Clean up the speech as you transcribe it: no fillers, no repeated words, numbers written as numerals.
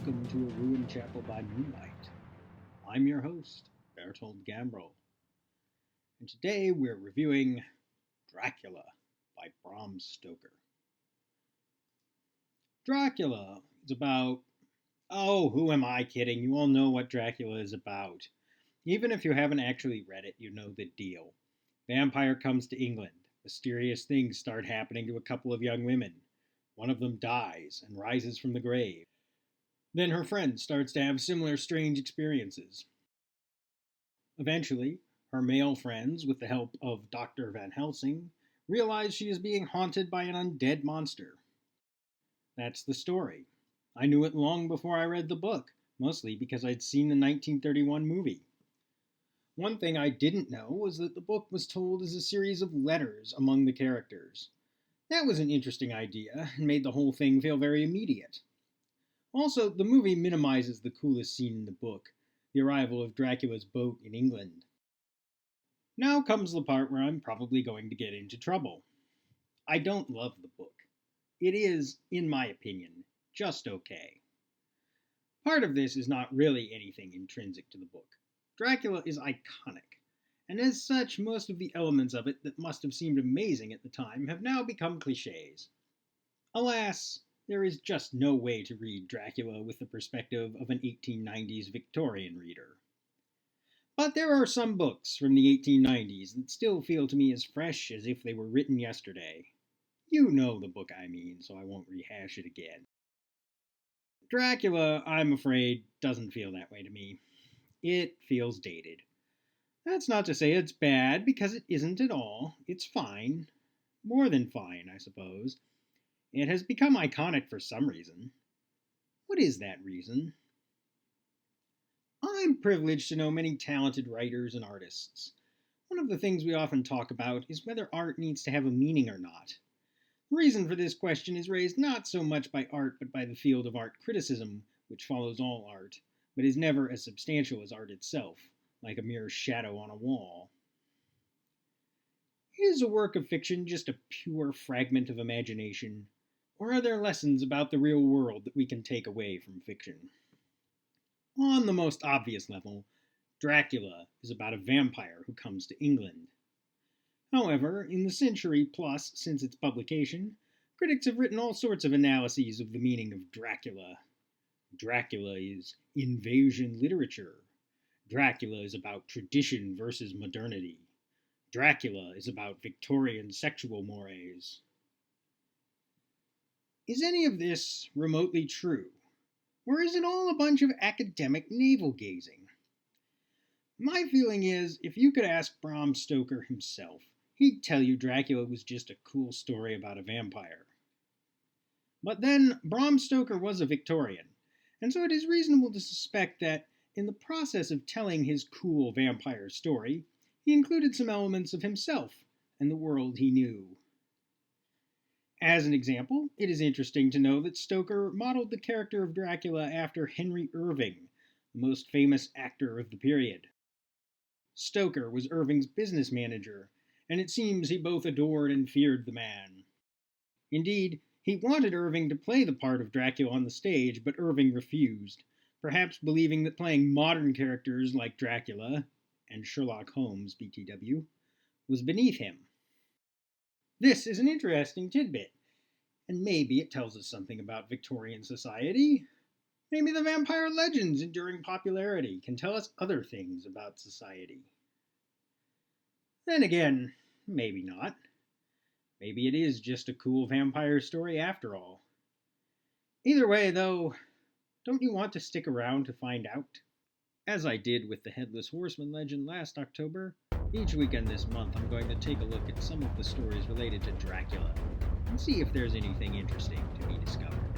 welcome to A Ruined Chapel by Moonlight. I'm your host, Bertold Gambrel, and today we're reviewing Dracula by Bram Stoker. Dracula is about... Oh, who am I kidding? You all know what Dracula is about. Even if you haven't actually read it, you know the deal. Vampire comes to England. Mysterious things start happening to a couple of young women. One of them dies and rises from the grave. Then her friend starts to have similar strange experiences. Eventually, her male friends, with the help of Dr. Van Helsing, realize she is being haunted by an undead monster. That's the story. I knew it long before I read the book, mostly because I'd seen the 1931 movie. One thing I didn't know was that the book was told as a series of letters among the characters. That was an interesting idea and made the whole thing feel very immediate. Also, the movie minimizes the coolest scene in the book, the arrival of Dracula's boat in England. Now comes the part where I'm probably going to get into trouble. I don't love the book. It is, in my opinion, just okay. Part of this is not really anything intrinsic to the book. Dracula is iconic, and as such, most of the elements of it that must have seemed amazing at the time have now become cliches. Alas, there is just no way to read Dracula with the perspective of an 1890s Victorian reader. But there are some books from the 1890s that still feel to me as fresh as if they were written yesterday. You know the book I mean, so I won't rehash it again. Dracula, I'm afraid, doesn't feel that way to me. It feels dated. That's not to say it's bad, because it isn't at all. It's fine. More than fine, I suppose. It has become iconic for some reason. What is that reason? I'm privileged to know many talented writers and artists. One of the things we often talk about is whether art needs to have a meaning or not. The reason for this question is raised not so much by art but by the field of art criticism, which follows all art, but is never as substantial as art itself, like a mere shadow on a wall. Is a work of fiction just a pure fragment of imagination? Or are there lessons about the real world that we can take away from fiction? On the most obvious level, Dracula is about a vampire who comes to England. However, in the century plus since its publication, critics have written all sorts of analyses of the meaning of Dracula. Dracula is invasion literature. Dracula is about tradition versus modernity. Dracula is about Victorian sexual mores. Is any of this remotely true? Or is it all a bunch of academic navel-gazing? My feeling is, if you could ask Bram Stoker himself, he'd tell you Dracula was just a cool story about a vampire. But then, Bram Stoker was a Victorian, and so it is reasonable to suspect that, in the process of telling his cool vampire story, he included some elements of himself and the world he knew. As an example, it is interesting to know that Stoker modeled the character of Dracula after Henry Irving, the most famous actor of the period. Stoker was Irving's business manager, and it seems he both adored and feared the man. Indeed, he wanted Irving to play the part of Dracula on the stage, but Irving refused, perhaps believing that playing modern characters like Dracula and Sherlock Holmes, BTW, was beneath him. This is an interesting tidbit, and maybe it tells us something about Victorian society. Maybe the vampire legend's enduring popularity can tell us other things about society. Then again, maybe not. Maybe it is just a cool vampire story after all. Either way, though, don't you want to stick around to find out? As I did with the Headless Horseman legend last October, each weekend this month I'm going to take a look at some of the stories related to Dracula and see if there's anything interesting to be discovered.